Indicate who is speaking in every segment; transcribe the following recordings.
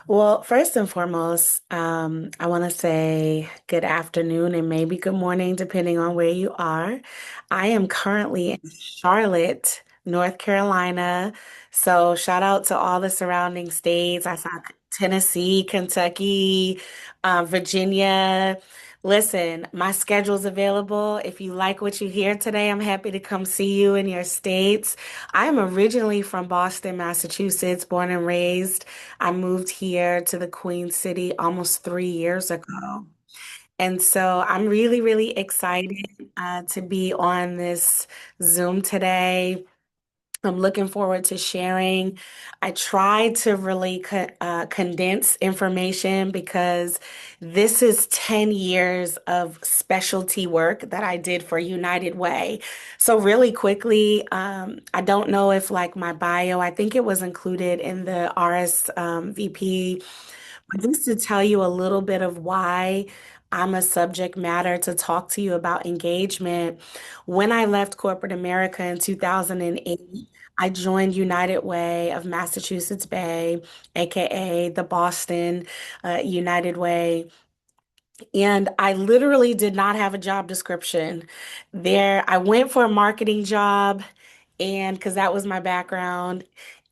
Speaker 1: Well, first and foremost, I want to say good afternoon and maybe good morning, depending on where you are. I am currently in Charlotte, North Carolina. So shout out to all the surrounding states. I saw Tennessee, Kentucky, Virginia. Listen, my schedule's available. If you like what you hear today, I'm happy to come see you in your states. I am originally from Boston, Massachusetts, born and raised. I moved here to the Queen City almost 3 years ago. And so I'm really, really excited to be on this Zoom today. I'm looking forward to sharing. I try to really condense information because this is 10 years of specialty work that I did for United Way. So really quickly, I don't know if like my bio, I think it was included in the RSVP, but just to tell you a little bit of why I'm a subject matter to talk to you about engagement. When I left corporate America in 2008, I joined United Way of Massachusetts Bay, aka the Boston United Way. And I literally did not have a job description there. I went for a marketing job and because that was my background.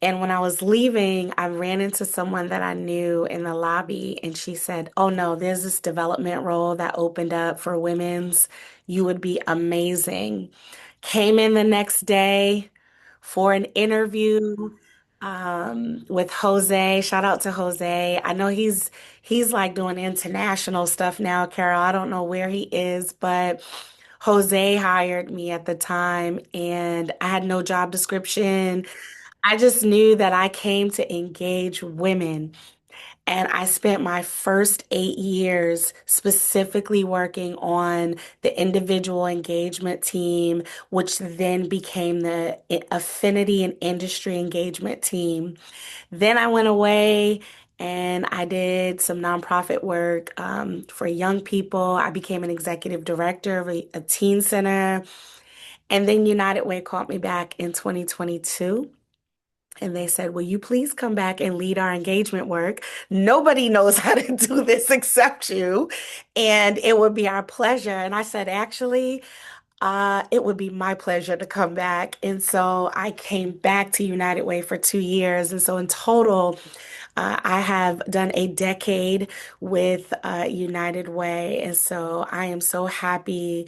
Speaker 1: And when I was leaving, I ran into someone that I knew in the lobby and she said, "Oh no, there's this development role that opened up for women's. You would be amazing." Came in the next day for an interview with Jose. Shout out to Jose. I know he's like doing international stuff now, Carol. I don't know where he is, but Jose hired me at the time and I had no job description. I just knew that I came to engage women. And I spent my first 8 years specifically working on the individual engagement team, which then became the affinity and industry engagement team. Then I went away and I did some nonprofit work for young people. I became an executive director of a teen center. And then United Way called me back in 2022. And they said, "Will you please come back and lead our engagement work? Nobody knows how to do this except you. And it would be our pleasure." And I said, "Actually, it would be my pleasure to come back." And so I came back to United Way for 2 years. And so in total, I have done a decade with United Way. And so I am so happy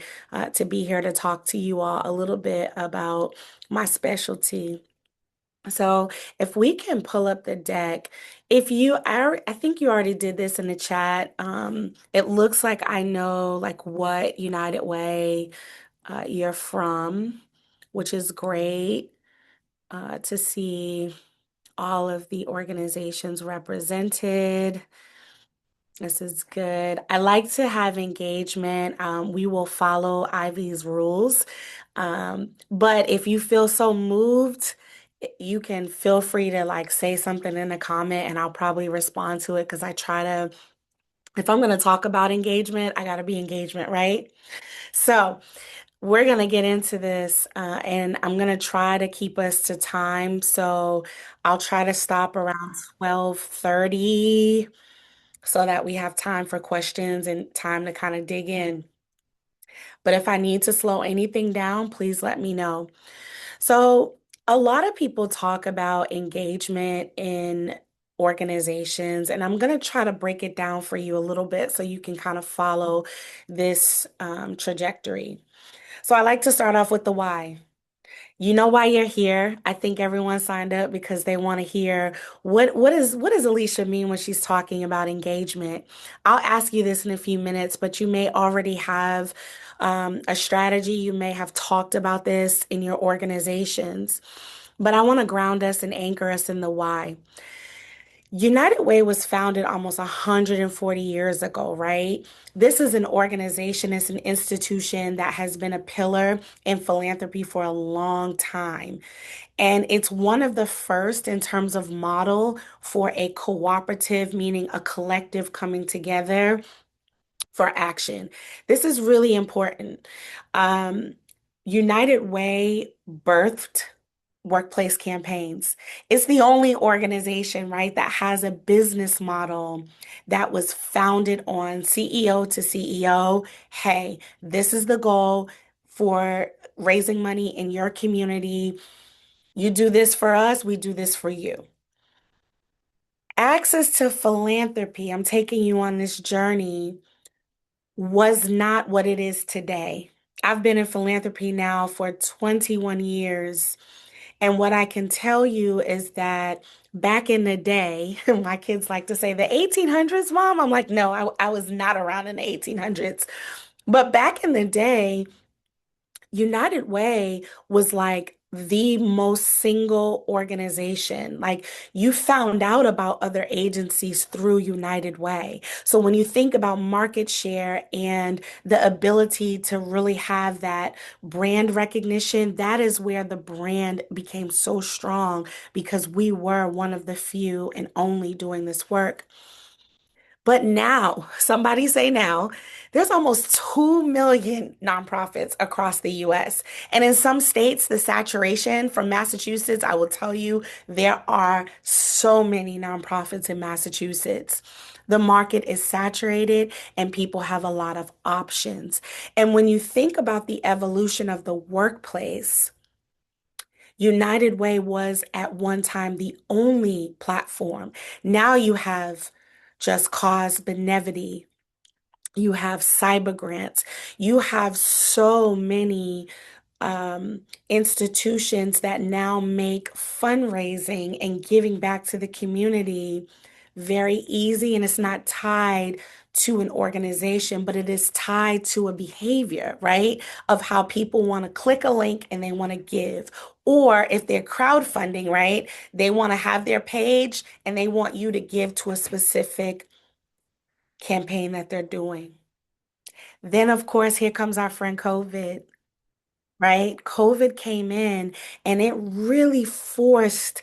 Speaker 1: to be here to talk to you all a little bit about my specialty. So if we can pull up the deck, I think you already did this in the chat. It looks like I know like what United Way you're from, which is great to see all of the organizations represented. This is good. I like to have engagement. We will follow Ivy's rules. But if you feel so moved, you can feel free to like say something in a comment and I'll probably respond to it because I try to, if I'm going to talk about engagement, I got to be engagement, right? So we're going to get into this and I'm going to try to keep us to time. So I'll try to stop around 12:30 so that we have time for questions and time to kind of dig in. But if I need to slow anything down, please let me know. So, a lot of people talk about engagement in organizations, and I'm going to try to break it down for you a little bit so you can kind of follow this trajectory. So, I like to start off with the why. You know why you're here. I think everyone signed up because they want to hear what does Alicia mean when she's talking about engagement? I'll ask you this in a few minutes, but you may already have a strategy. You may have talked about this in your organizations, but I want to ground us and anchor us in the why. United Way was founded almost 140 years ago, right? This is an organization, it's an institution that has been a pillar in philanthropy for a long time. And it's one of the first in terms of model for a cooperative, meaning a collective coming together for action. This is really important. Um, United Way birthed workplace campaigns. It's the only organization, right, that has a business model that was founded on CEO to CEO. Hey, this is the goal for raising money in your community. You do this for us, we do this for you. Access to philanthropy, I'm taking you on this journey, was not what it is today. I've been in philanthropy now for 21 years. And what I can tell you is that back in the day, my kids like to say the 1800s, Mom. I'm like, no, I was not around in the 1800s. But back in the day, United Way was like the most single organization. Like you found out about other agencies through United Way. So when you think about market share and the ability to really have that brand recognition, that is where the brand became so strong because we were one of the few and only doing this work. But now, somebody say now, there's almost 2 million nonprofits across the US. And in some states, the saturation from Massachusetts, I will tell you, there are so many nonprofits in Massachusetts. The market is saturated and people have a lot of options. And when you think about the evolution of the workplace, United Way was at one time the only platform. Now you have Just Cause, Benevity, you have cyber grants, you have so many institutions that now make fundraising and giving back to the community very easy. And it's not tied to an organization, but it is tied to a behavior, right? Of how people want to click a link and they want to give. Or if they're crowdfunding, right? They want to have their page and they want you to give to a specific campaign that they're doing. Then, of course, here comes our friend COVID, right? COVID came in and it really forced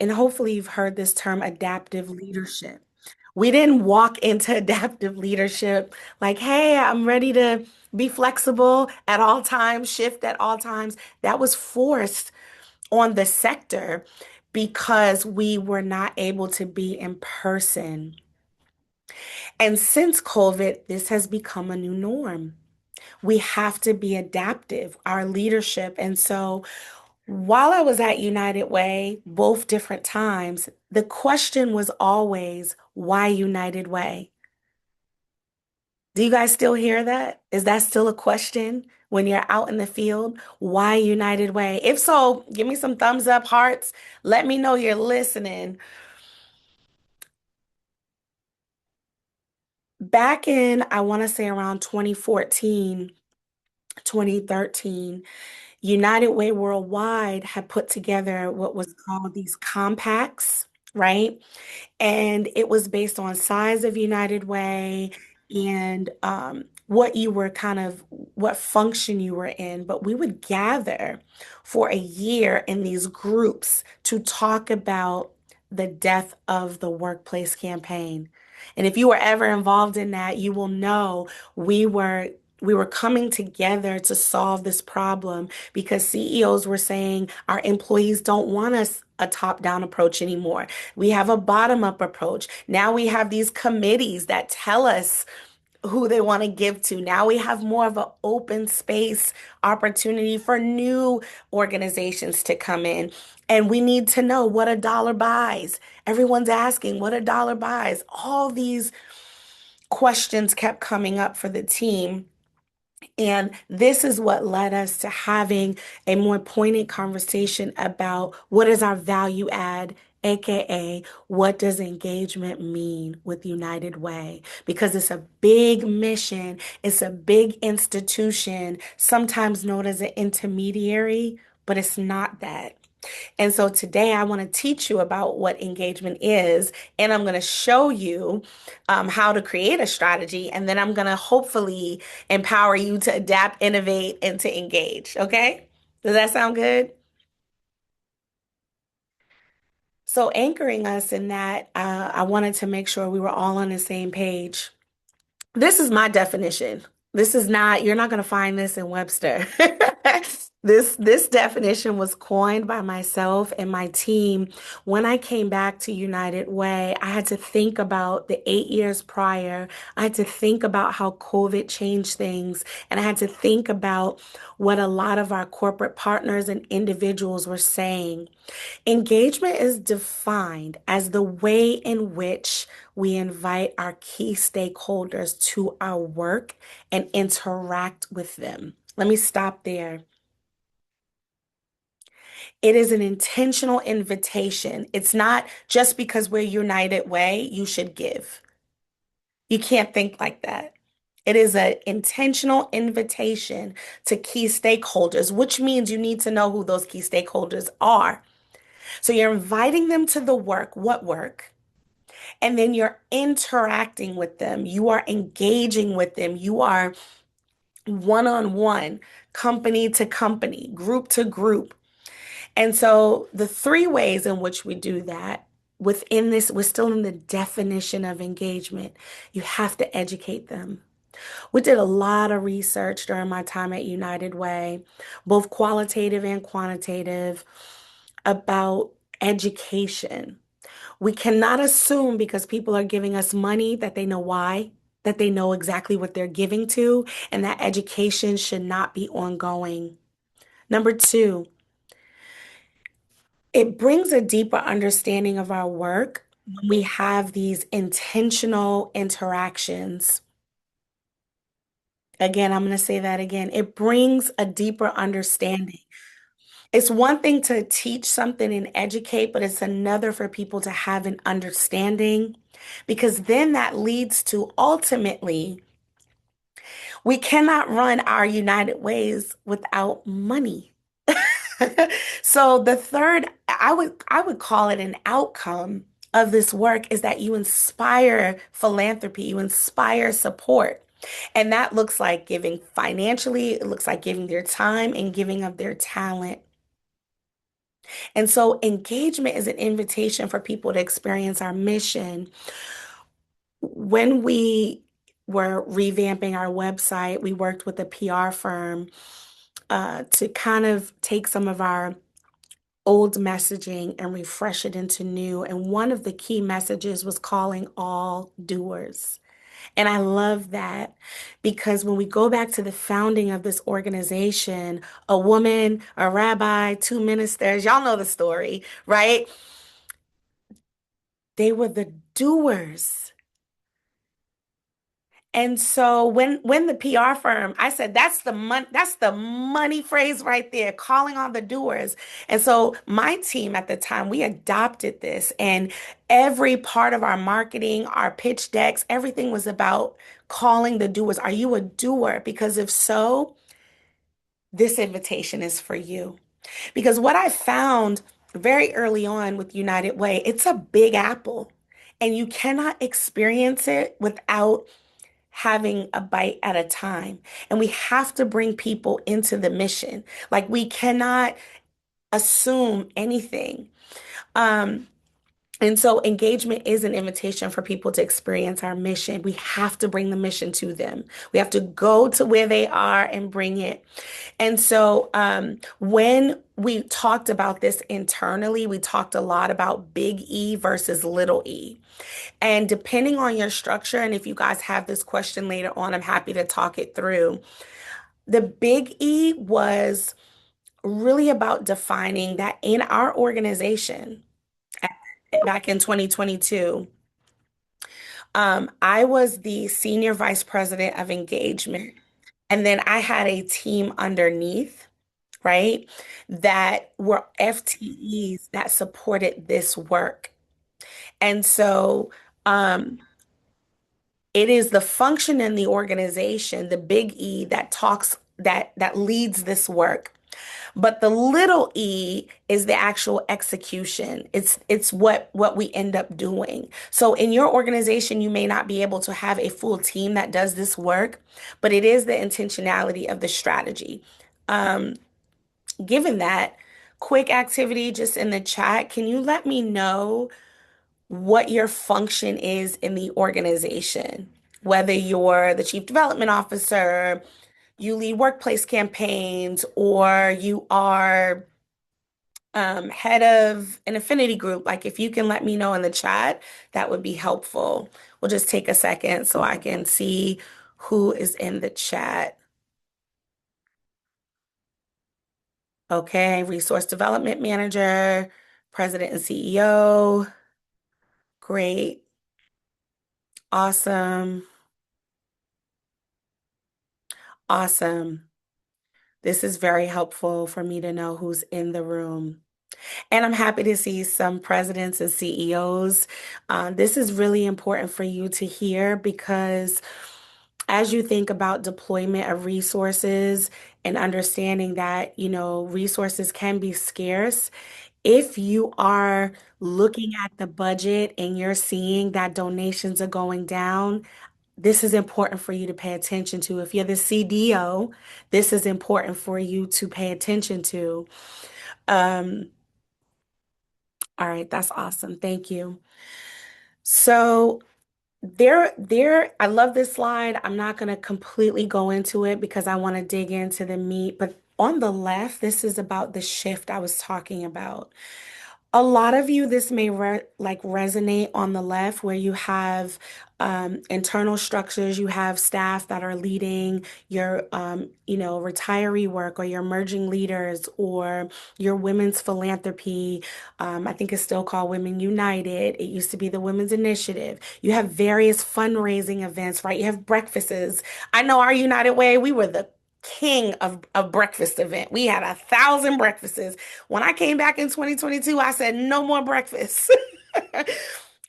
Speaker 1: and hopefully you've heard this term, adaptive leadership. We didn't walk into adaptive leadership like, hey, I'm ready to be flexible at all times, shift at all times. That was forced on the sector because we were not able to be in person. And since COVID, this has become a new norm. We have to be adaptive, our leadership. And so while I was at United Way, both different times, the question was always, why United Way? Do you guys still hear that? Is that still a question when you're out in the field? Why United Way? If so, give me some thumbs up, hearts. Let me know you're listening. Back in, I want to say around 2014, 2013. United Way Worldwide had put together what was called these compacts, right? And it was based on size of United Way and what you were what function you were in. But we would gather for a year in these groups to talk about the death of the workplace campaign. And if you were ever involved in that, you will know we were we were coming together to solve this problem because CEOs were saying our employees don't want us a top-down approach anymore. We have a bottom-up approach. Now we have these committees that tell us who they want to give to. Now we have more of an open space opportunity for new organizations to come in. And we need to know what a dollar buys. Everyone's asking what a dollar buys. All these questions kept coming up for the team. And this is what led us to having a more pointed conversation about what is our value add, AKA, what does engagement mean with United Way? Because it's a big mission, it's a big institution, sometimes known as an intermediary, but it's not that. And so today I want to teach you about what engagement is, and I'm going to show you how to create a strategy, and then I'm going to hopefully empower you to adapt, innovate, and to engage. Okay? Does that sound good? So, anchoring us in that, I wanted to make sure we were all on the same page. This is my definition. This is not, you're not going to find this in Webster. This definition was coined by myself and my team. When I came back to United Way, I had to think about the 8 years prior. I had to think about how COVID changed things, and I had to think about what a lot of our corporate partners and individuals were saying. Engagement is defined as the way in which we invite our key stakeholders to our work and interact with them. Let me stop there. It is an intentional invitation. It's not just because we're United Way, you should give. You can't think like that. It is an intentional invitation to key stakeholders, which means you need to know who those key stakeholders are. So you're inviting them to the work. What work? And then you're interacting with them. You are engaging with them. You are one on one, company to company, group to group. And so the three ways in which we do that within this, we're still in the definition of engagement. You have to educate them. We did a lot of research during my time at United Way, both qualitative and quantitative, about education. We cannot assume because people are giving us money that they know why, that they know exactly what they're giving to, and that education should not be ongoing. Number two, it brings a deeper understanding of our work when we have these intentional interactions. Again, I'm going to say that again. It brings a deeper understanding. It's one thing to teach something and educate, but it's another for people to have an understanding because then that leads to ultimately, we cannot run our United Ways without money. So the third, I would call it an outcome of this work is that you inspire philanthropy, you inspire support. And that looks like giving financially, it looks like giving their time and giving of their talent. And so engagement is an invitation for people to experience our mission. When we were revamping our website, we worked with a PR firm to kind of take some of our old messaging and refresh it into new. And one of the key messages was calling all doers. And I love that because when we go back to the founding of this organization, a woman, a rabbi, two ministers, y'all know the story, right? They were the doers. And so when the PR firm, I said that's the money phrase right there, calling on the doers. And so my team at the time, we adopted this and every part of our marketing, our pitch decks, everything was about calling the doers. Are you a doer? Because if so, this invitation is for you. Because what I found very early on with United Way, it's a big apple and you cannot experience it without having a bite at a time. And we have to bring people into the mission. Like we cannot assume anything. Um, and so engagement is an invitation for people to experience our mission. We have to bring the mission to them. We have to go to where they are and bring it. And so when we talked about this internally, we talked a lot about big E versus little e. And depending on your structure, and if you guys have this question later on, I'm happy to talk it through. The big E was really about defining that in our organization back in 2022, I was the senior vice president of engagement. And then I had a team underneath, right, that were FTEs that supported this work. And so, it is the function in the organization, the big E that talks that leads this work. But the little e is the actual execution. It's what we end up doing. So in your organization, you may not be able to have a full team that does this work, but it is the intentionality of the strategy. Um, Given that, quick activity just in the chat, can you let me know what your function is in the organization? Whether you're the chief development officer, you lead workplace campaigns, or you are head of an affinity group, like if you can let me know in the chat, that would be helpful. We'll just take a second so I can see who is in the chat. Okay, resource development manager, president and CEO. Great. Awesome. Awesome. This is very helpful for me to know who's in the room. And I'm happy to see some presidents and CEOs. This is really important for you to hear because as you think about deployment of resources and understanding that, resources can be scarce, if you are looking at the budget and you're seeing that donations are going down, this is important for you to pay attention to. If you're the CDO, this is important for you to pay attention to. Um, all right, that's awesome. Thank you. So I love this slide. I'm not going to completely go into it because I want to dig into the meat, but on the left, this is about the shift I was talking about. A lot of you, this may resonate on the left where you have internal structures, you have staff that are leading your, retiree work or your emerging leaders or your women's philanthropy. I think it's still called Women United. It used to be the Women's Initiative. You have various fundraising events, right? You have breakfasts. I know our United Way, we were the king of breakfast event. We had 1,000 breakfasts. When I came back in 2022, I said no more breakfast.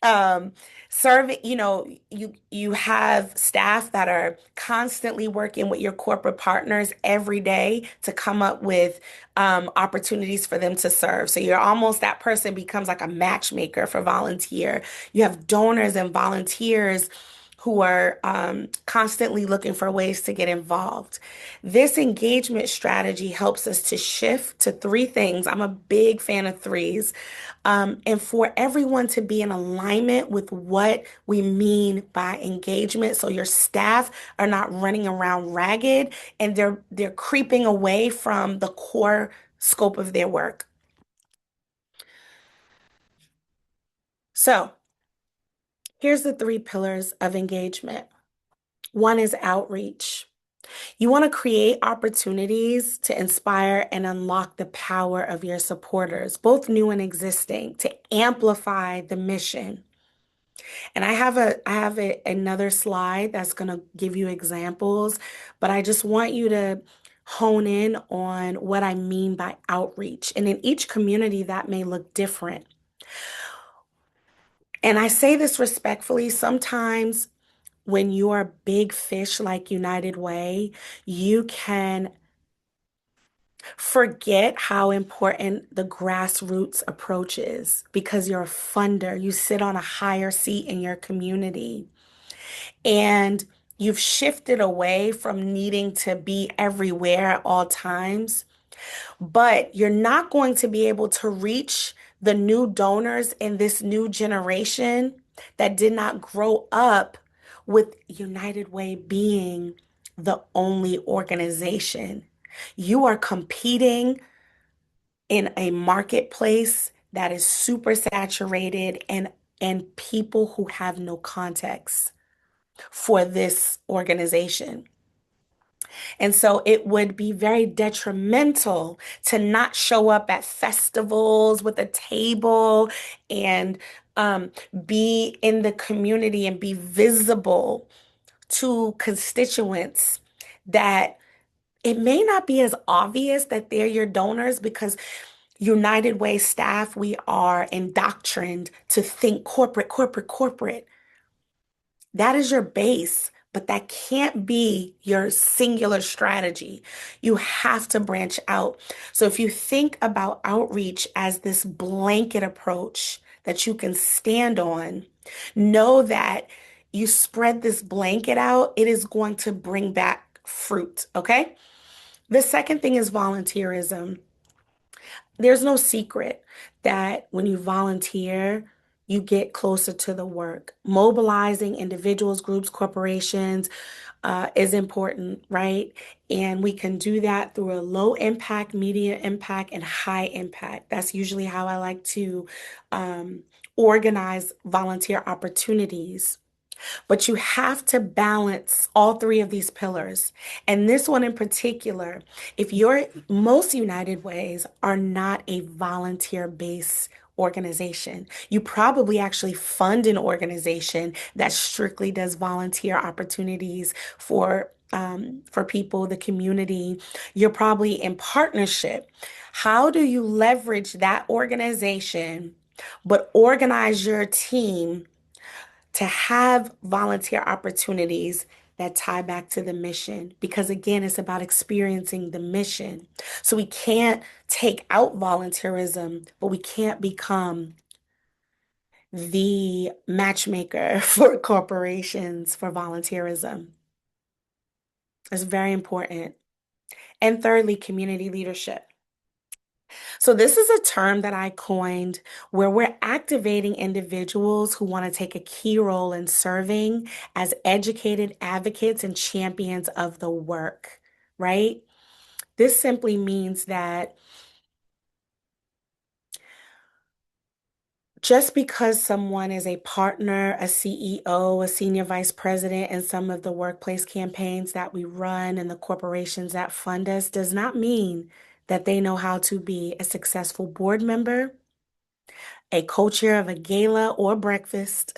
Speaker 1: um, Serving, you have staff that are constantly working with your corporate partners every day to come up with opportunities for them to serve. So you're almost that person becomes like a matchmaker for volunteer. You have donors and volunteers who are constantly looking for ways to get involved. This engagement strategy helps us to shift to three things. I'm a big fan of threes. And for everyone to be in alignment with what we mean by engagement. So your staff are not running around ragged and they're creeping away from the core scope of their work. So here's the three pillars of engagement. One is outreach. You want to create opportunities to inspire and unlock the power of your supporters, both new and existing, to amplify the mission. And another slide that's going to give you examples, but I just want you to hone in on what I mean by outreach. And in each community, that may look different. And I say this respectfully, sometimes when you are a big fish like United Way, you can forget how important the grassroots approach is because you're a funder. You sit on a higher seat in your community and you've shifted away from needing to be everywhere at all times. But you're not going to be able to reach the new donors in this new generation that did not grow up with United Way being the only organization. You are competing in a marketplace that is super saturated and people who have no context for this organization. And so it would be very detrimental to not show up at festivals with a table and be in the community and be visible to constituents that it may not be as obvious that they're your donors because United Way staff, we are indoctrined to think corporate, corporate, corporate. That is your base, but that can't be your singular strategy. You have to branch out. So if you think about outreach as this blanket approach that you can stand on, know that you spread this blanket out, it is going to bring back fruit, okay? The second thing is volunteerism. There's no secret that when you volunteer, you get closer to the work. Mobilizing individuals, groups, corporations is important, right? And we can do that through a low impact, medium impact, and high impact. That's usually how I like to um, organize volunteer opportunities. But you have to balance all three of these pillars. And this one in particular, if your most United Ways are not a volunteer-based organization, you probably actually fund an organization that strictly does volunteer opportunities for people, the community. You're probably in partnership. How do you leverage that organization, but organize your team to have volunteer opportunities that tie back to the mission? Because again, it's about experiencing the mission. So we can't take out volunteerism, but we can't become the matchmaker for corporations for volunteerism. It's very important. And thirdly, community leadership. So, this is a term that I coined where we're activating individuals who want to take a key role in serving as educated advocates and champions of the work, right? This simply means that just because someone is a partner, a CEO, a senior vice president in some of the workplace campaigns that we run and the corporations that fund us does not mean that they know how to be a successful board member, a co-chair of a gala or breakfast,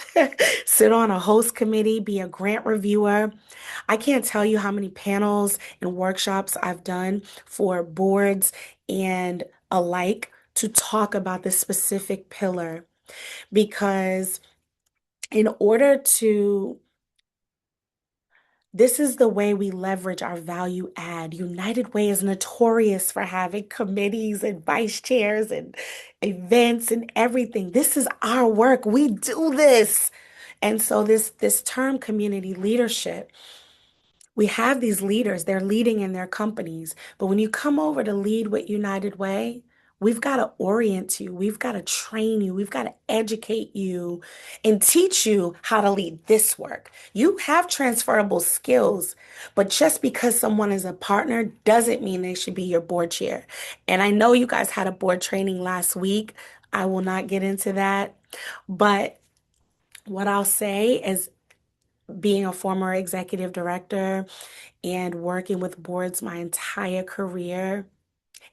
Speaker 1: sit on a host committee, be a grant reviewer. I can't tell you how many panels and workshops I've done for boards and alike to talk about this specific pillar because in order to this is the way we leverage our value add. United Way is notorious for having committees and vice chairs and events and everything. This is our work. We do this. And so this term community leadership, we have these leaders, they're leading in their companies. But when you come over to lead with United Way, we've got to orient you, we've got to train you, we've got to educate you and teach you how to lead this work. You have transferable skills, but just because someone is a partner doesn't mean they should be your board chair. And I know you guys had a board training last week. I will not get into that. But what I'll say is, being a former executive director and working with boards my entire career,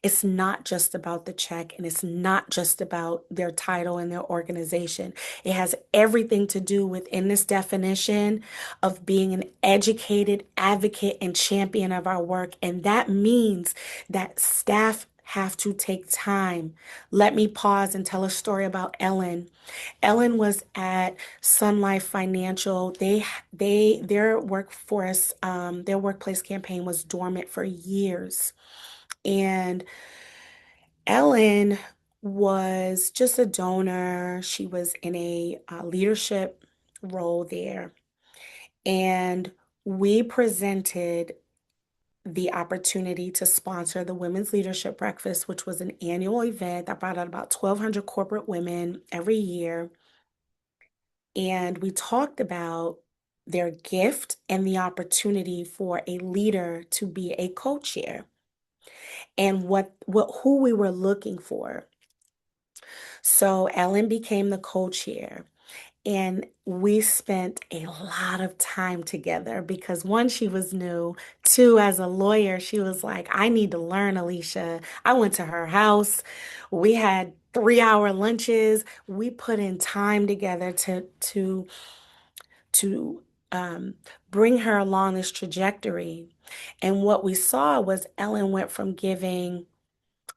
Speaker 1: it's not just about the check and it's not just about their title and their organization. It has everything to do within this definition of being an educated advocate and champion of our work. And that means that staff have to take time. Let me pause and tell a story about Ellen. Ellen was at Sun Life Financial. Their workforce, their workplace campaign was dormant for years. And Ellen was just a donor. She was in a leadership role there. And we presented the opportunity to sponsor the Women's Leadership Breakfast, which was an annual event that brought out about 1,200 corporate women every year. And we talked about their gift and the opportunity for a leader to be a co-chair and what who we were looking for. So Ellen became the co-chair. And we spent a lot of time together because one, she was new. Two, as a lawyer, she was like, I need to learn, Alicia. I went to her house. We had 3-hour lunches. We put in time together to bring her along this trajectory. And what we saw was Ellen went from giving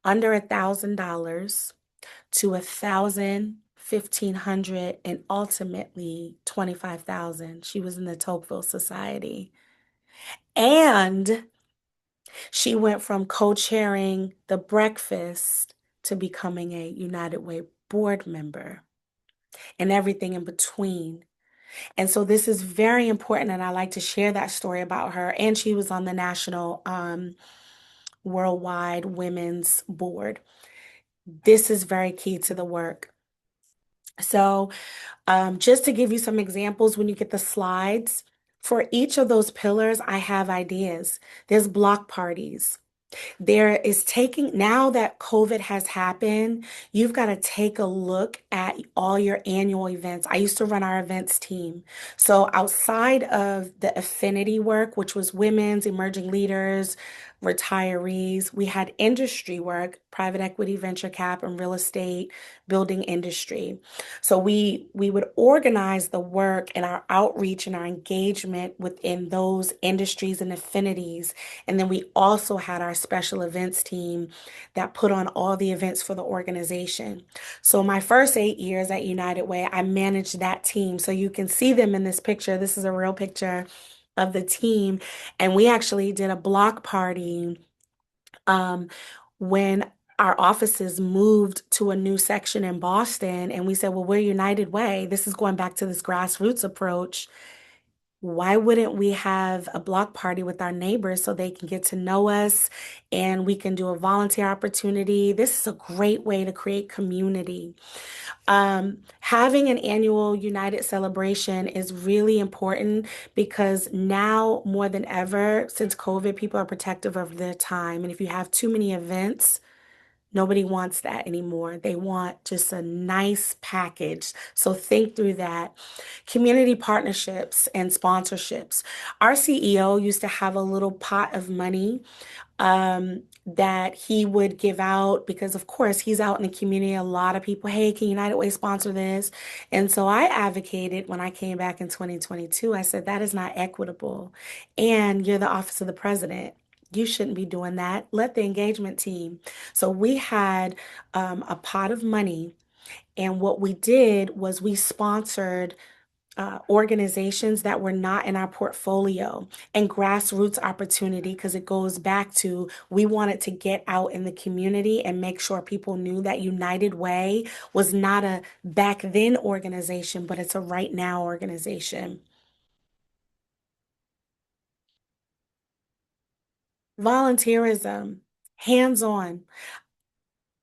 Speaker 1: under $1,000 to 1,000, 1,500, and ultimately 25,000. She was in the Tocqueville Society. And she went from co-chairing the breakfast to becoming a United Way board member and everything in between. And so this is very important, and I like to share that story about her. And she was on the National Worldwide Women's Board. This is very key to the work. So, just to give you some examples, when you get the slides, for each of those pillars, I have ideas. There's block parties. There is taking, now that COVID has happened, you've got to take a look at all your annual events. I used to run our events team. So outside of the affinity work, which was women's, emerging leaders, retirees, we had industry work, private equity, venture cap, and real estate building industry. So we would organize the work and our outreach and our engagement within those industries and affinities, and then we also had our special events team that put on all the events for the organization. So my first 8 years at United Way, I managed that team. So you can see them in this picture. This is a real picture of the team. And we actually did a block party um, when our offices moved to a new section in Boston. And we said, well, we're United Way. This is going back to this grassroots approach. Why wouldn't we have a block party with our neighbors so they can get to know us and we can do a volunteer opportunity? This is a great way to create community. Having an annual United celebration is really important because now more than ever, since COVID, people are protective of their time. And if you have too many events, nobody wants that anymore. They want just a nice package. So think through that. Community partnerships and sponsorships. Our CEO used to have a little pot of money that he would give out because, of course, he's out in the community. A lot of people, hey, can United Way sponsor this? And so I advocated when I came back in 2022. I said, that is not equitable. And you're the office of the president. You shouldn't be doing that. Let the engagement team. So we had a pot of money. And what we did was we sponsored organizations that were not in our portfolio and grassroots opportunity because it goes back to we wanted to get out in the community and make sure people knew that United Way was not a back then organization, but it's a right now organization. Volunteerism, hands on.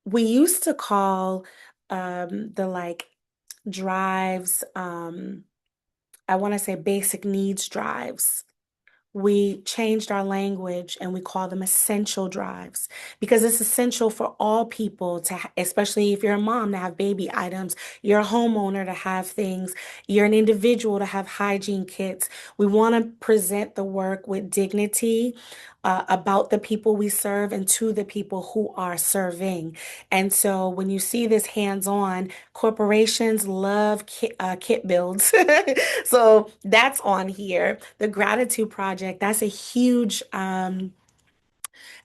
Speaker 1: We used to call the like drives, I want to say basic needs drives. We changed our language and we call them essential drives because it's essential for all people to, especially if you're a mom, to have baby items, you're a homeowner to have things, you're an individual to have hygiene kits. We want to present the work with dignity. About the people we serve and to the people who are serving. And so when you see this hands-on, corporations love kit builds. So that's on here. The Gratitude Project, that's a huge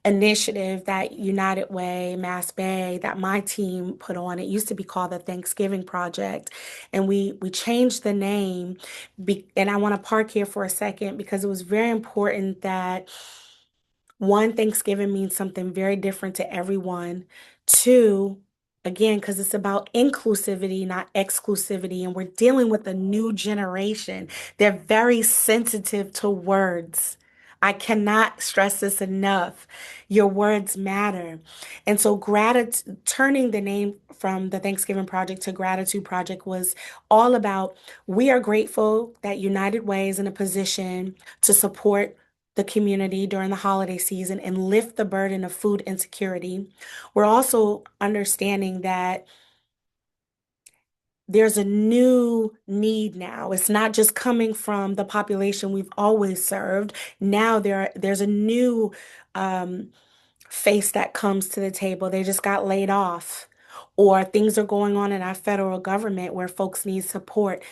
Speaker 1: initiative that United Way, Mass Bay, that my team put on. It used to be called the Thanksgiving Project, and we changed the name. And I want to park here for a second because it was very important that one, Thanksgiving means something very different to everyone. Two, again, because it's about inclusivity, not exclusivity, and we're dealing with a new generation. They're very sensitive to words. I cannot stress this enough. Your words matter. And so gratitude, turning the name from the Thanksgiving Project to Gratitude Project was all about we are grateful that United Way is in a position to support the community during the holiday season and lift the burden of food insecurity. We're also understanding that there's a new need now. It's not just coming from the population we've always served. Now there's a new um, face that comes to the table. They just got laid off, or things are going on in our federal government where folks need support.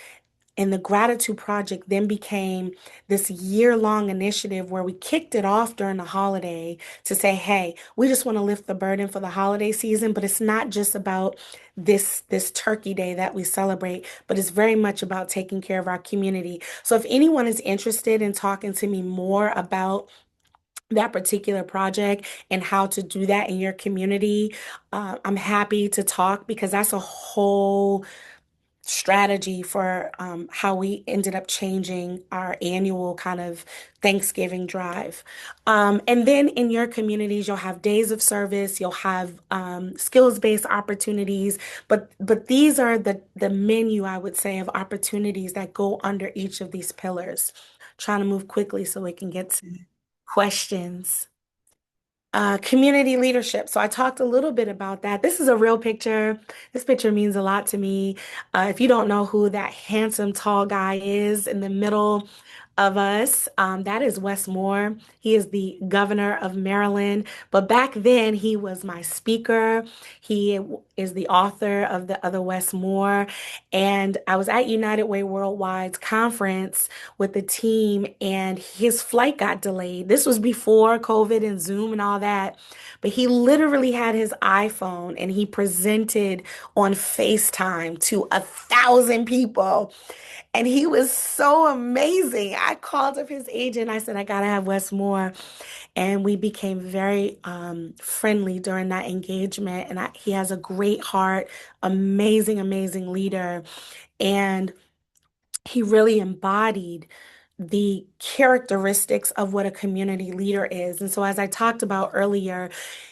Speaker 1: And the Gratitude Project then became this year-long initiative where we kicked it off during the holiday to say, hey, we just want to lift the burden for the holiday season, but it's not just about this turkey day that we celebrate, but it's very much about taking care of our community. So if anyone is interested in talking to me more about that particular project and how to do that in your community, I'm happy to talk because that's a whole strategy for how we ended up changing our annual kind of Thanksgiving drive. And then in your communities, you'll have days of service, you'll have skills-based opportunities, but these are the menu, I would say, of opportunities that go under each of these pillars. Trying to move quickly so we can get to questions. Community leadership. So I talked a little bit about that. This is a real picture. This picture means a lot to me. If you don't know who that handsome, tall guy is in the middle of us, that is Wes Moore. He is the governor of Maryland. But back then, he was my speaker. He is the author of the other Wes Moore. And I was at United Way Worldwide's conference with the team, and his flight got delayed. This was before COVID and Zoom and all that. But he literally had his iPhone and he presented on FaceTime to 1,000 people. And he was so amazing. I called up his agent. I said, I gotta have Wes Moore. And we became very friendly during that engagement. And he has a great heart, amazing, amazing leader. And he really embodied the characteristics of what a community leader is. And so, as I talked about earlier,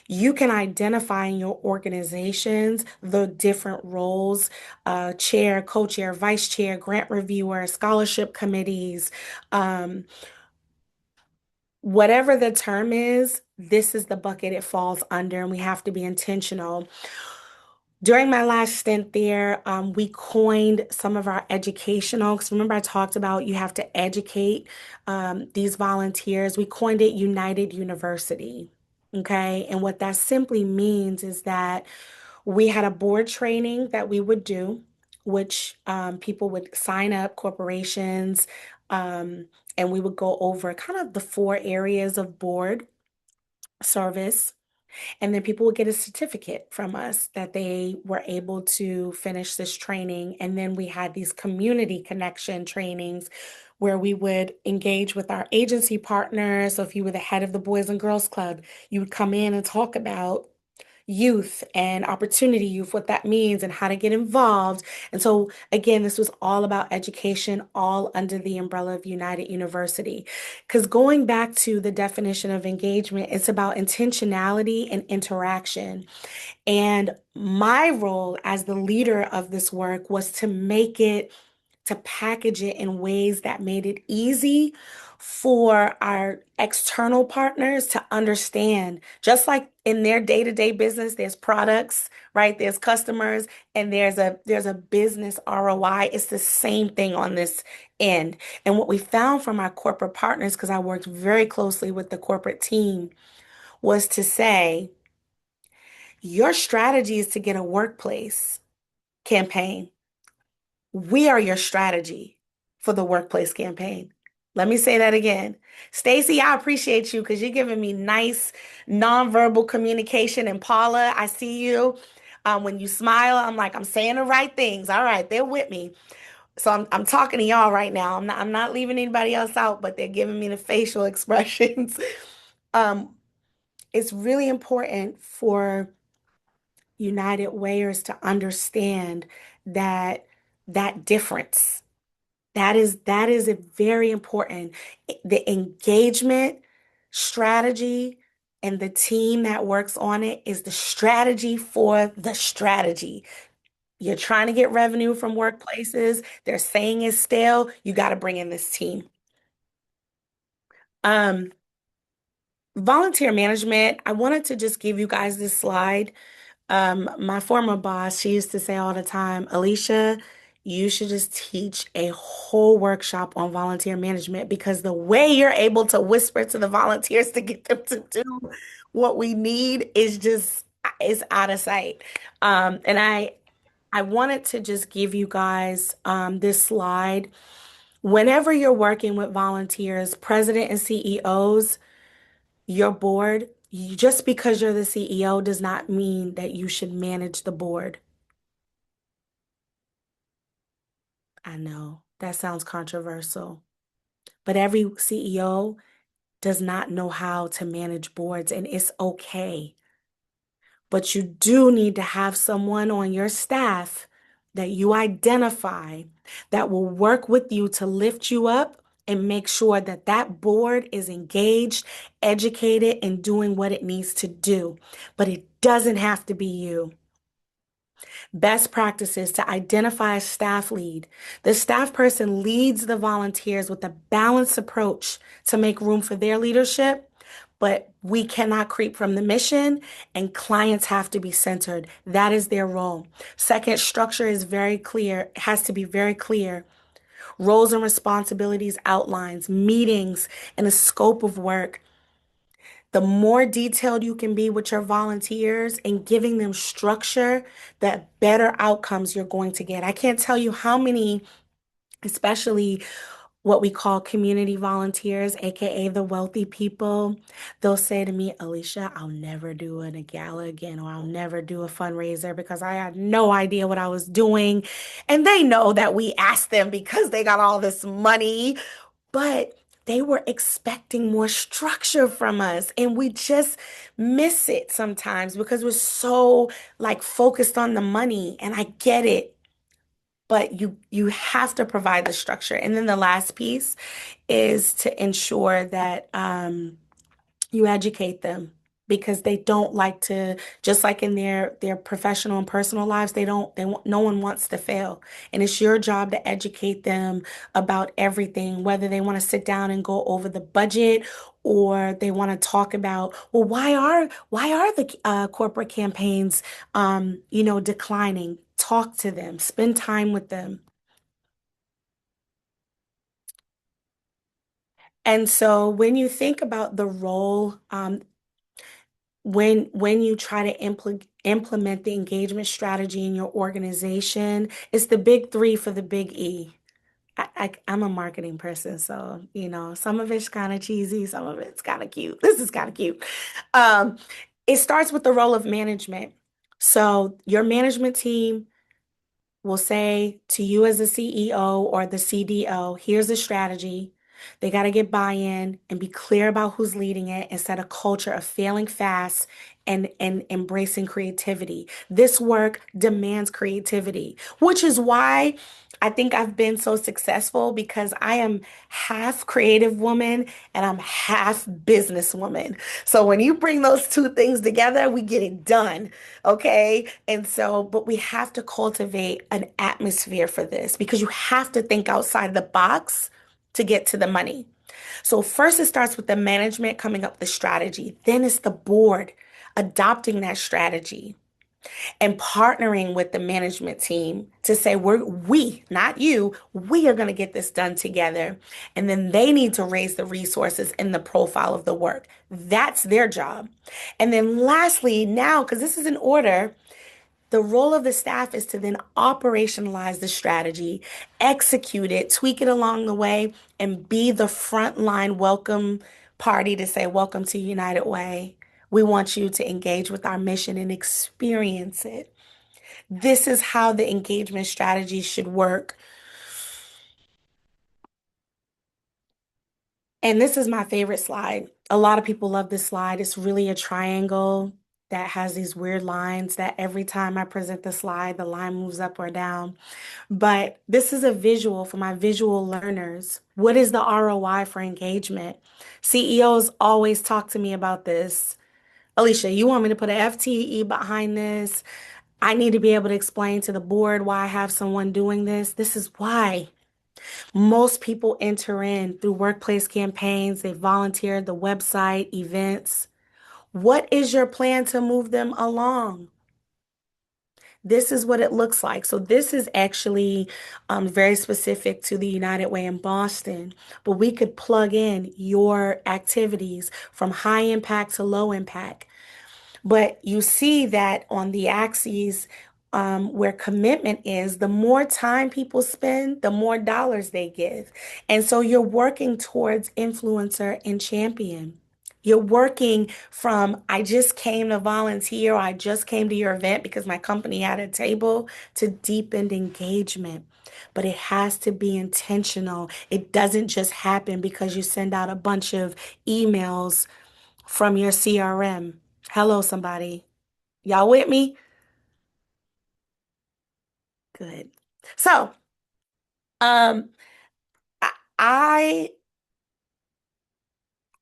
Speaker 1: you can identify in your organizations the different roles, chair, co-chair, vice chair, grant reviewer, scholarship committees, um, whatever the term is, this is the bucket it falls under, and we have to be intentional. During my last stint there, we coined some of our educational, because remember I talked about you have to educate these volunteers. We coined it United University. Okay. And what that simply means is that we had a board training that we would do, which people would sign up, corporations, um, and we would go over kind of the four areas of board service. And then people would get a certificate from us that they were able to finish this training. And then we had these community connection trainings where we would engage with our agency partners. So if you were the head of the Boys and Girls Club, you would come in and talk about youth and opportunity youth, what that means and how to get involved. And so again, this was all about education, all under the umbrella of United University. Because going back to the definition of engagement, it's about intentionality and interaction. And my role as the leader of this work was to package it in ways that made it easy for our external partners to understand. Just like in their day-to-day business, there's products, right? There's customers, and there's a business ROI. It's the same thing on this end. And what we found from our corporate partners, because I worked very closely with the corporate team, was to say, your strategy is to get a workplace campaign. We are your strategy for the workplace campaign. Let me say that again. Stacy, I appreciate you because you're giving me nice nonverbal communication. And Paula, I see you. When you smile, I'm like, I'm saying the right things. All right, they're with me. So I'm talking to y'all right now. I'm not leaving anybody else out, but they're giving me the facial expressions. Um, it's really important for United Wayers to understand that that difference. That is a very important. The engagement strategy and the team that works on it is the strategy for the strategy. You're trying to get revenue from workplaces. They're saying it's stale. You got to bring in this team. Um, Volunteer management. I wanted to just give you guys this slide. My former boss, she used to say all the time, Alicia, you should just teach a whole workshop on volunteer management because the way you're able to whisper to the volunteers to get them to do what we need is out of sight. And I wanted to just give you guys this slide. Whenever you're working with volunteers, president and CEOs, your board, just because you're the CEO does not mean that you should manage the board. I know that sounds controversial, but every CEO does not know how to manage boards, and it's okay. But you do need to have someone on your staff that you identify that will work with you to lift you up and make sure that that board is engaged, educated, and doing what it needs to do. But it doesn't have to be you. Best practices to identify a staff lead. The staff person leads the volunteers with a balanced approach to make room for their leadership, but we cannot creep from the mission and clients have to be centered. That is their role. Second, structure is very clear, it has to be very clear. Roles and responsibilities outlines, meetings, and a scope of work. The more detailed you can be with your volunteers and giving them structure, the better outcomes you're going to get. I can't tell you how many, especially what we call community volunteers, aka the wealthy people, they'll say to me, Alicia, I'll never do a gala again, or I'll never do a fundraiser because I had no idea what I was doing. And they know that we asked them because they got all this money, but they were expecting more structure from us. And we just miss it sometimes because we're so like focused on the money. And I get it, but you have to provide the structure. And then the last piece is to ensure that you educate them because they don't like to, just like in their professional and personal lives, no one wants to fail, and it's your job to educate them about everything, whether they want to sit down and go over the budget or they want to talk about, well, why are the corporate campaigns declining. Talk to them, spend time with them. And so when you think about the role, when you try to implement the engagement strategy in your organization, it's the big three for the big E. I'm a marketing person, so some of it's kind of cheesy, some of it's kind of cute. This is kind of cute. Um, it starts with the role of management. So your management team will say to you as the CEO or the CDO, here's the strategy. They got to get buy-in and be clear about who's leading it and set a culture of failing fast and embracing creativity. This work demands creativity, which is why I think I've been so successful because I am half creative woman and I'm half business woman. So when you bring those two things together, we get it done. Okay. And so, but we have to cultivate an atmosphere for this because you have to think outside the box to get to the money. So first it starts with the management coming up with the strategy. Then it's the board adopting that strategy and partnering with the management team to say, not you, we are going to get this done together. And then they need to raise the resources and the profile of the work. That's their job. And then lastly, now, because this is in order, the role of the staff is to then operationalize the strategy, execute it, tweak it along the way, and be the frontline welcome party to say, welcome to United Way. We want you to engage with our mission and experience it. This is how the engagement strategy should work. And this is my favorite slide. A lot of people love this slide. It's really a triangle that has these weird lines that every time I present the slide, the line moves up or down. But this is a visual for my visual learners. What is the ROI for engagement? CEOs always talk to me about this. Alicia, you want me to put an FTE behind this? I need to be able to explain to the board why I have someone doing this. This is why. Most people enter in through workplace campaigns, they volunteer, the website, events. What is your plan to move them along? This is what it looks like. So this is actually very specific to the United Way in Boston, but we could plug in your activities from high impact to low impact. But you see that on the axes where commitment is, the more time people spend, the more dollars they give. And so you're working towards influencer and champion. You're working from, I just came to volunteer, or I just came to your event because my company had a table, to deepened engagement. But it has to be intentional. It doesn't just happen because you send out a bunch of emails from your CRM. Hello, somebody. Y'all with me? Good. So, um, I, I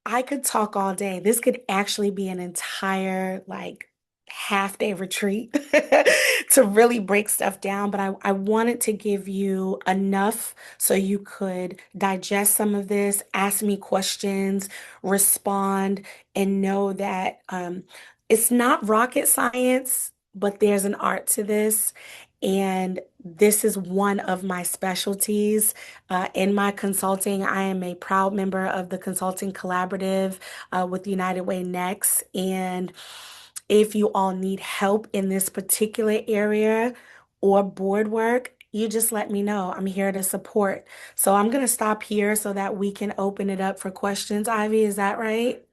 Speaker 1: I could talk all day. This could actually be an entire like half day retreat to really break stuff down. But I wanted to give you enough so you could digest some of this, ask me questions, respond, and know that it's not rocket science, but there's an art to this. And this is one of my specialties. In my consulting, I am a proud member of the Consulting Collaborative with United Way Next. And if you all need help in this particular area or board work, you just let me know. I'm here to support. So I'm going to stop here so that we can open it up for questions. Ivy, is that right?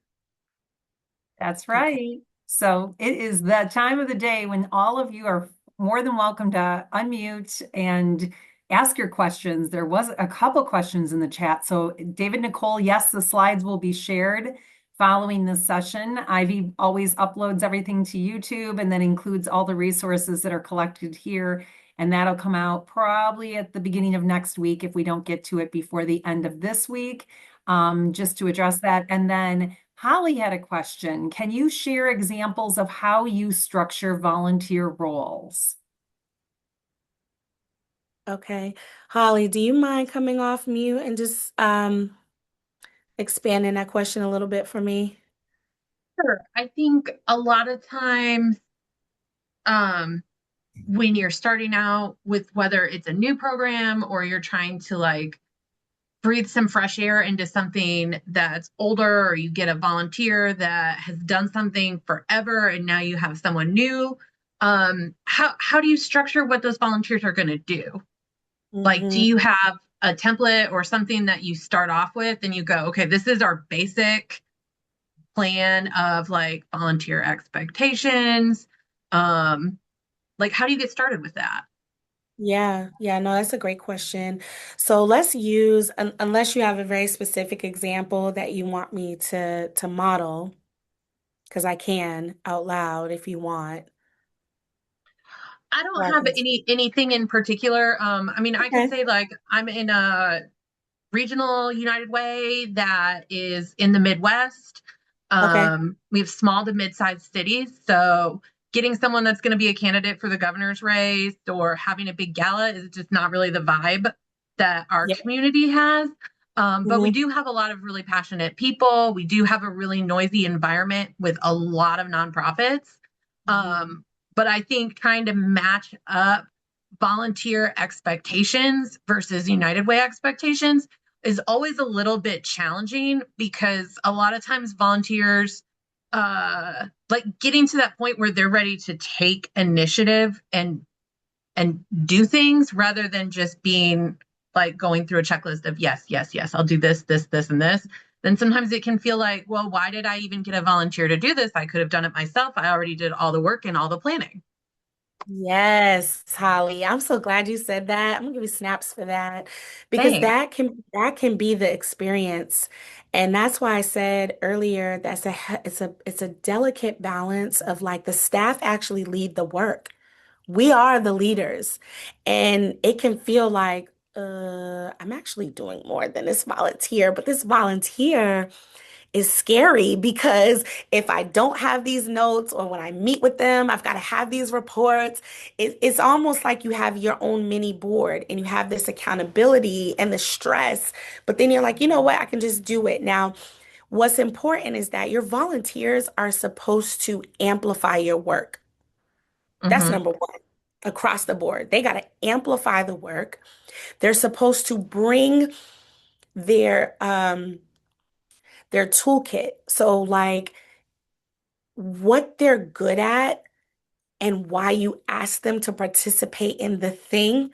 Speaker 2: That's
Speaker 1: Okay.
Speaker 2: right. So it is that time of the day when all of you are more than welcome to unmute and ask your questions. There was a couple questions in the chat. So David, Nicole, yes, the slides will be shared following this session. Ivy always uploads everything to YouTube and then includes all the resources that are collected here. And that'll come out probably at the beginning of next week if we don't get to it before the end of this week, just to address that. And then Holly had a question. Can you share examples of how you structure volunteer roles?
Speaker 1: Okay. Holly, do you mind coming off mute and just expanding that question a little bit for me?
Speaker 3: Sure. I think a lot of times, um, when you're starting out with whether it's a new program or you're trying to like breathe some fresh air into something that's older, or you get a volunteer that has done something forever and now you have someone new, how do you structure what those volunteers are going to do? Like, do
Speaker 1: Hmm.
Speaker 3: you have a template or something that you start off with and you go, okay, this is our basic plan of like volunteer expectations? Um, like, how do you get started with that?
Speaker 1: Yeah, no, that's a great question. So let's use, unless you have a very specific example that you want me to model, because I can out loud if you want.
Speaker 3: I
Speaker 1: Or
Speaker 3: don't
Speaker 1: I
Speaker 3: have
Speaker 1: can.
Speaker 3: anything in particular. I mean, I could
Speaker 1: Okay,
Speaker 3: say like I'm in a regional United Way that is in the Midwest.
Speaker 1: okay,
Speaker 3: We have small to mid-sized cities, so getting someone that's going to be a candidate for the governor's race or having a big gala is just not really the vibe that our
Speaker 1: yeah.
Speaker 3: community has. But we
Speaker 1: Hmm.
Speaker 3: do have a lot of really passionate people. We do have a really noisy environment with a lot of nonprofits.
Speaker 1: Hmm.
Speaker 3: But I think trying to match up volunteer expectations versus United Way expectations is always a little bit challenging because a lot of times volunteers like getting to that point where they're ready to take initiative and do things rather than just being like going through a checklist of yes, yes, yes, I'll do this, and this. Then sometimes it can feel like, well, why did I even get a volunteer to do this? I could have done it myself. I already did all the work and all the planning.
Speaker 1: Yes, Holly. I'm so glad you said that. I'm gonna give you snaps for that because
Speaker 3: Thanks.
Speaker 1: that can be the experience. And that's why I said earlier that's it's a delicate balance of like the staff actually lead the work. We are the leaders. And it can feel like I'm actually doing more than this volunteer, but this volunteer is scary because if I don't have these notes or when I meet with them, I've got to have these reports. It's almost like you have your own mini board and you have this accountability and the stress, but then you're like, you know what? I can just do it. Now, what's important is that your volunteers are supposed to amplify your work. That's
Speaker 3: Mm-hmm.
Speaker 1: number one across the board. They got to amplify the work. They're supposed to bring their their toolkit. So like what they're good at and why you ask them to participate in the thing,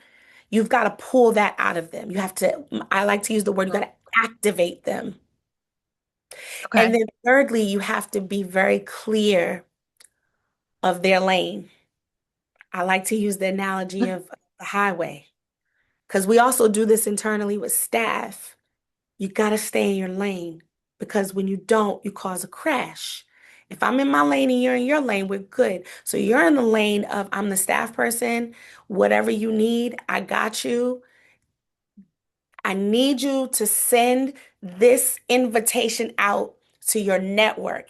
Speaker 1: you've got to pull that out of them. You have to, I like to use the word, you got to activate them. And
Speaker 3: Okay.
Speaker 1: then thirdly, you have to be very clear of their lane. I like to use the analogy of the highway because we also do this internally with staff. You got to stay in your lane because when you don't, you cause a crash. If I'm in my lane and you're in your lane, we're good. So you're in the lane of I'm the staff person, whatever you need, I got you. I need you to send this invitation out to your network.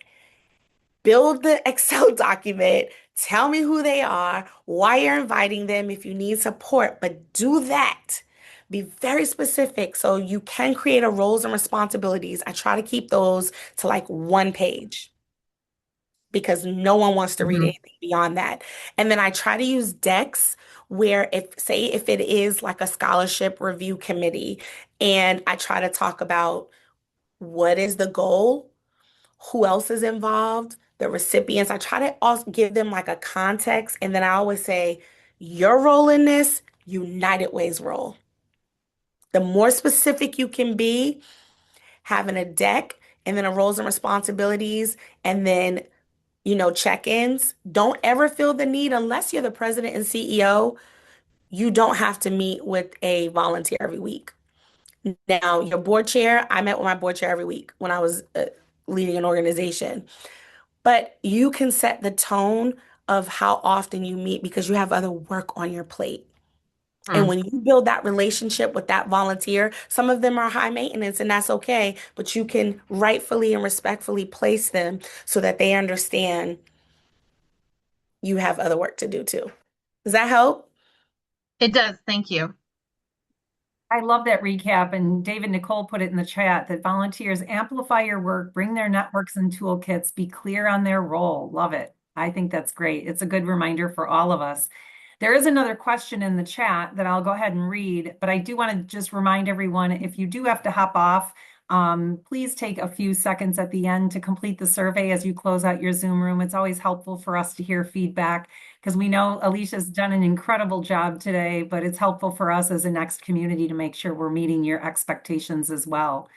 Speaker 1: Build the Excel document. Tell me who they are, why you're inviting them if you need support, but do that. Be very specific so you can create a roles and responsibilities. I try to keep those to like one page because no one wants to read
Speaker 3: Mhm.
Speaker 1: anything beyond that. And then I try to use decks where if it is like a scholarship review committee, and I try to talk about what is the goal, who else is involved, the recipients. I try to also give them like a context, and then I always say, your role in this, United Way's role. The more specific you can be, having a deck and then a roles and responsibilities, and then check-ins. Don't ever feel the need, unless you're the president and CEO, you don't have to meet with a volunteer every week. Now, your board chair, I met with my board chair every week when I was leading an organization. But you can set the tone of how often you meet because you have other work on your plate. And
Speaker 3: Hmm.
Speaker 1: when you build that relationship with that volunteer, some of them are high maintenance and that's okay, but you can rightfully and respectfully place them so that they understand you have other work to do too. Does that help?
Speaker 3: It does. Thank you.
Speaker 2: I love that recap. And David Nicole put it in the chat that volunteers amplify your work, bring their networks and toolkits, be clear on their role. Love it. I think that's great. It's a good reminder for all of us. There is another question in the chat that I'll go ahead and read, but I do want to just remind everyone, if you do have to hop off, please take a few seconds at the end to complete the survey as you close out your Zoom room. It's always helpful for us to hear feedback because we know Alicia's done an incredible job today, but it's helpful for us as a next community to make sure we're meeting your expectations as well.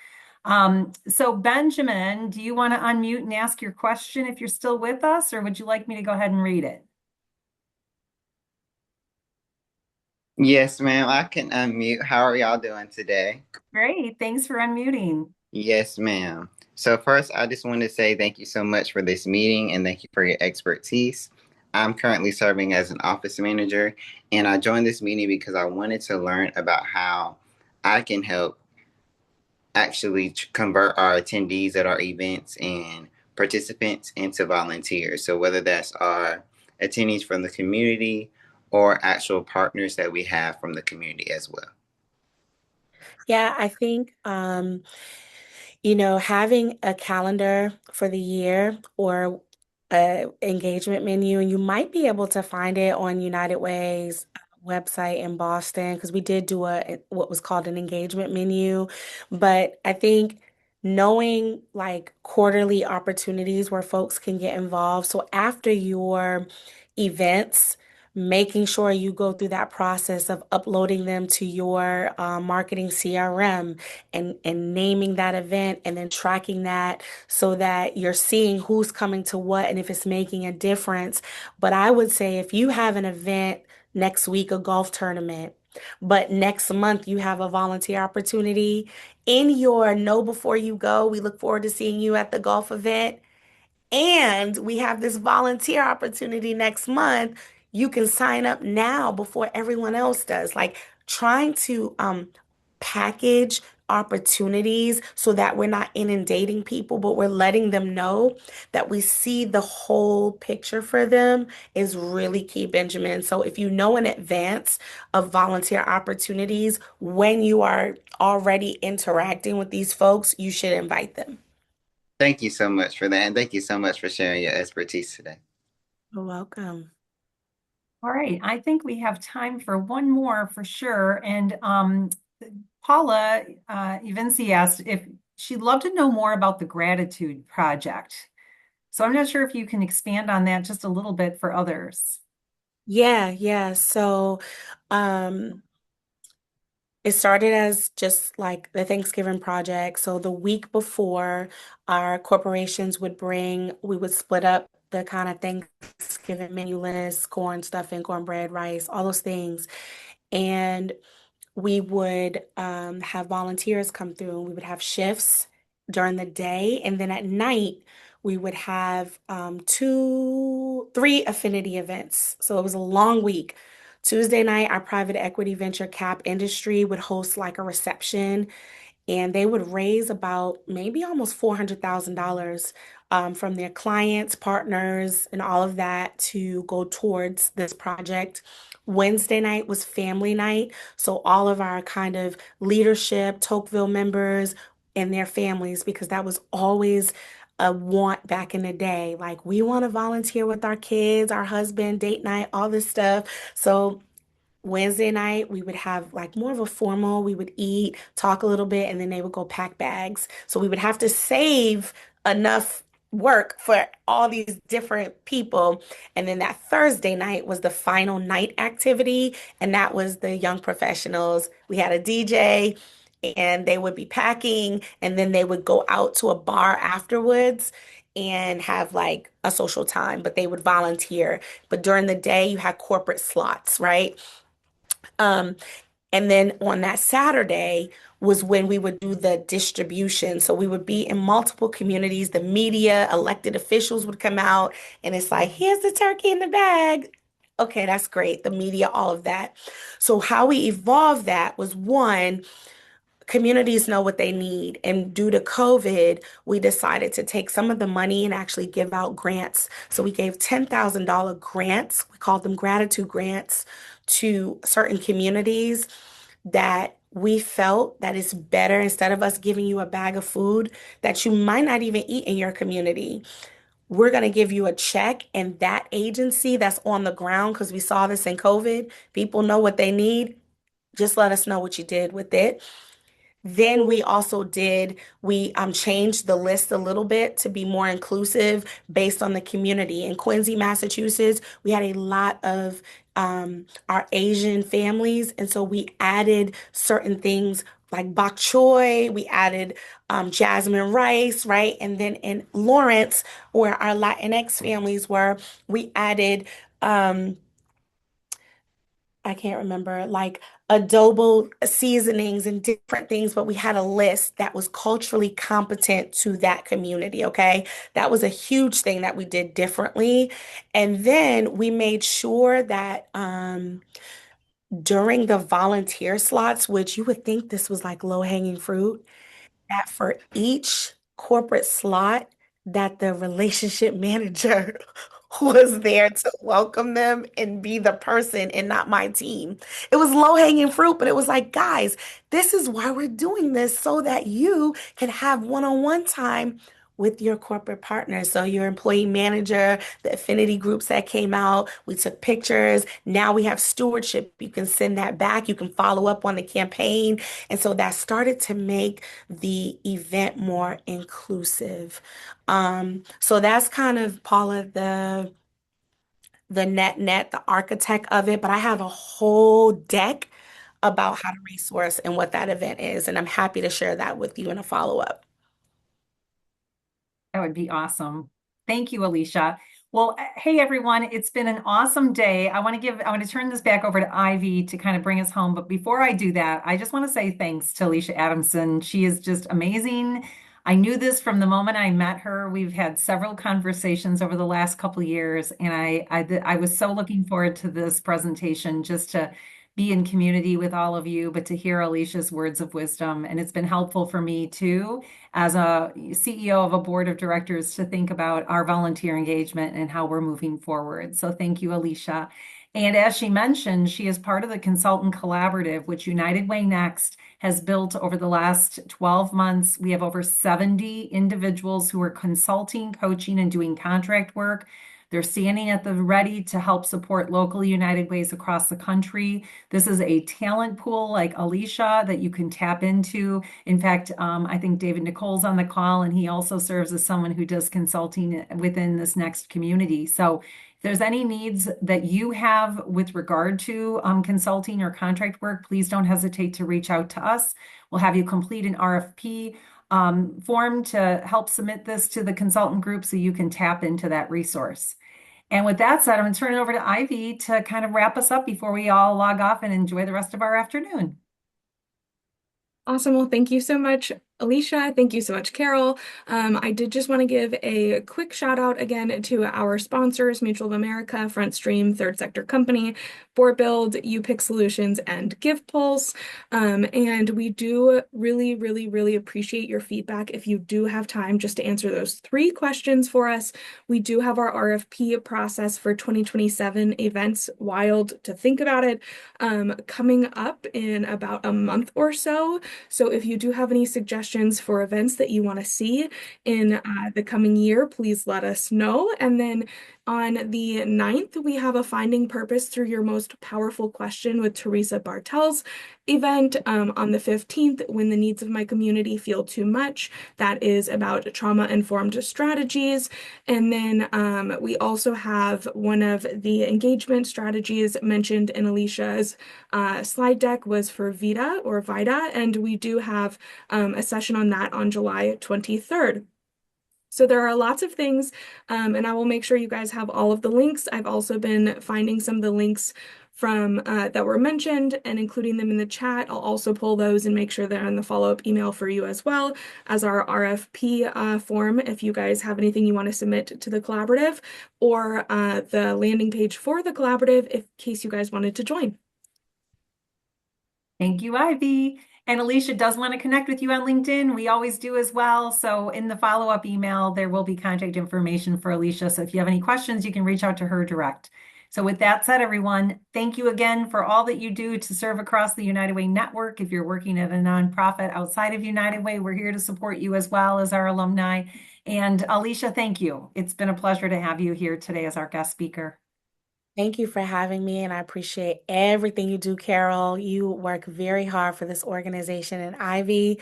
Speaker 2: So Benjamin, do you want to unmute and ask your question if you're still with us, or would you like me to go ahead and read it?
Speaker 4: Yes, ma'am. I can unmute. How are y'all doing today?
Speaker 2: Great, thanks for unmuting.
Speaker 4: Yes, ma'am. So first, I just want to say thank you so much for this meeting and thank you for your expertise. I'm currently serving as an office manager, and I joined this meeting because I wanted to learn about how I can help actually convert our attendees at our events and participants into volunteers. So whether that's our attendees from the community or actual partners that we have from the community as well.
Speaker 1: Yeah, I think having a calendar for the year or a engagement menu, and you might be able to find it on United Way's website in Boston because we did do what was called an engagement menu. But I think knowing like quarterly opportunities where folks can get involved. So after your events, making sure you go through that process of uploading them to your marketing CRM and naming that event and then tracking that so that you're seeing who's coming to what and if it's making a difference. But I would say if you have an event next week, a golf tournament, but next month you have a volunteer opportunity in your know before you go, we look forward to seeing you at the golf event. And we have this volunteer opportunity next month. You can sign up now before everyone else does. Like trying to package opportunities so that we're not inundating people, but we're letting them know that we see the whole picture for them is really key, Benjamin. So if you know in advance of volunteer opportunities, when you are already interacting with these folks, you should invite them.
Speaker 4: Thank you so much for that. And thank you so much for sharing your expertise today.
Speaker 1: You're welcome.
Speaker 2: All right, I think we have time for one more for sure. And Paula Evinci asked if she'd love to know more about the Gratitude Project. So I'm not sure if you can expand on that just a little bit for others.
Speaker 1: Yeah. So, um, it started as just like the Thanksgiving project. So the week before, our corporations we would split up the kind of Thanksgiving menu list, corn stuffing, cornbread, rice, all those things. And we would have volunteers come through and we would have shifts during the day. And then at night, we would have three affinity events. So it was a long week. Tuesday night, our private equity venture cap industry would host like a reception, and they would raise about maybe almost $400,000 from their clients, partners, and all of that to go towards this project. Wednesday night was family night. So all of our kind of leadership, Tocqueville members, and their families, because that was always a want back in the day. Like, we want to volunteer with our kids, our husband, date night, all this stuff. So Wednesday night, we would have like more of a formal, we would eat, talk a little bit, and then they would go pack bags. So we would have to save enough work for all these different people. And then that Thursday night was the final night activity, and that was the young professionals. We had a DJ, and they would be packing, and then they would go out to a bar afterwards and have like a social time, but they would volunteer. But during the day, you had corporate slots, right? Um, and then on that Saturday was when we would do the distribution. So we would be in multiple communities. The media, elected officials would come out, and it's like, here's the turkey in the bag. Okay, that's great. The media, all of that. So how we evolved that was one, communities know what they need. And due to COVID, we decided to take some of the money and actually give out grants. So we gave $10,000 grants. We called them gratitude grants to certain communities that we felt that it's better, instead of us giving you a bag of food that you might not even eat in your community. We're going to give you a check, and that agency that's on the ground, because we saw this in COVID, people know what they need. Just let us know what you did with it. Then we changed the list a little bit to be more inclusive based on the community. In Quincy, Massachusetts, we had a lot of our Asian families, and so we added certain things like bok choy, we added jasmine rice, right? And then in Lawrence, where our Latinx families were, we added I can't remember, like adobo seasonings and different things, but we had a list that was culturally competent to that community, okay? That was a huge thing that we did differently. And then we made sure that during the volunteer slots, which you would think this was like low-hanging fruit, that for each corporate slot, that the relationship manager was there to welcome them and be the person and not my team. It was low-hanging fruit, but it was like, guys, this is why we're doing this, so that you can have one-on-one time with your corporate partners. So your employee manager, the affinity groups that came out, we took pictures. Now we have stewardship. You can send that back. You can follow up on the campaign. And so that started to make the event more inclusive. So that's kind of, Paula, the architect of it, but I have a whole deck about how to resource and what that event is, and I'm happy to share that with you in a follow-up.
Speaker 2: That would be awesome. Thank you, Alicia. Well, hey everyone, it's been an awesome day. I want to turn this back over to Ivy to kind of bring us home. But before I do that, I just want to say thanks to Alicia Adamson. She is just amazing. I knew this from the moment I met her. We've had several conversations over the last couple of years, and I was so looking forward to this presentation, just to be in community with all of you, but to hear Alicia's words of wisdom. And it's been helpful for me too, as a CEO of a board of directors, to think about our volunteer engagement and how we're moving forward. So thank you, Alicia. And as she mentioned, she is part of the consultant collaborative, which United Way Next has built over the last 12 months. We have over 70 individuals who are consulting, coaching, and doing contract work. They're standing at the ready to help support local United Ways across the country. This is a talent pool like Alicia that you can tap into. In fact, I think David Nicole's on the call, and he also serves as someone who does consulting within this next community. So if there's any needs that you have with regard to consulting or contract work, please don't hesitate to reach out to us. We'll have you complete an RFP form to help submit this to the consultant group so you can tap into that resource. And with that said, I'm going to turn it over to Ivy to kind of wrap us up before we all log off and enjoy the rest of our afternoon.
Speaker 5: Awesome. Well, thank you so much, Alicia, thank you so much, Carol. I did just want to give a quick shout out again to our sponsors, Mutual of America, Front Stream, Third Sector Company, For Build, UPIC Solutions, and GivePulse. And we do really, really, really appreciate your feedback. If you do have time just to answer those three questions for us, we do have our RFP process for 2027 events. Wild to think about it, coming up in about a month or so. So if you do have any suggestions for events that you want to see in the coming year, please let us know. And then on the 9th, we have a Finding Purpose Through Your Most Powerful Question with Teresa Bartel's event. On the 15th, When the Needs of My Community Feel Too Much. That is about trauma-informed strategies. And then we also have one of the engagement strategies mentioned in Alicia's slide deck was for VITA or VITA, and we do have a session on that on July 23rd. So there are lots of things, and I will make sure you guys have all of the links. I've also been finding some of the links from that were mentioned and including them in the chat. I'll also pull those and make sure they're in the follow-up email for you as well as our RFP form if you guys have anything you want to submit to the collaborative, or the landing page for the collaborative in case you guys wanted to join.
Speaker 2: Thank you, Ivy. And Alicia does want to connect with you on LinkedIn. We always do as well. So in the follow-up email, there will be contact information for Alicia. So if you have any questions, you can reach out to her direct. So with that said, everyone, thank you again for all that you do to serve across the United Way network. If you're working at a nonprofit outside of United Way, we're here to support you as well as our alumni. And Alicia, thank you. It's been a pleasure to have you here today as our guest speaker.
Speaker 1: Thank you for having me, and I appreciate everything you do, Carol. You work very hard for this organization, and Ivy,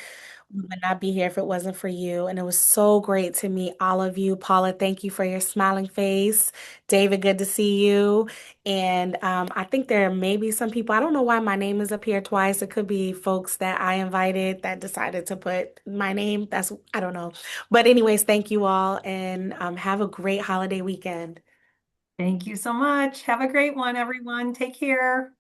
Speaker 1: we would not be here if it wasn't for you. And it was so great to meet all of you. Paula, thank you for your smiling face. David, good to see you. And I think there may be some people, I don't know why my name is up here twice. It could be folks that I invited that decided to put my name. I don't know. But anyways, thank you all, and have a great holiday weekend.
Speaker 2: Thank you so much. Have a great one, everyone. Take care.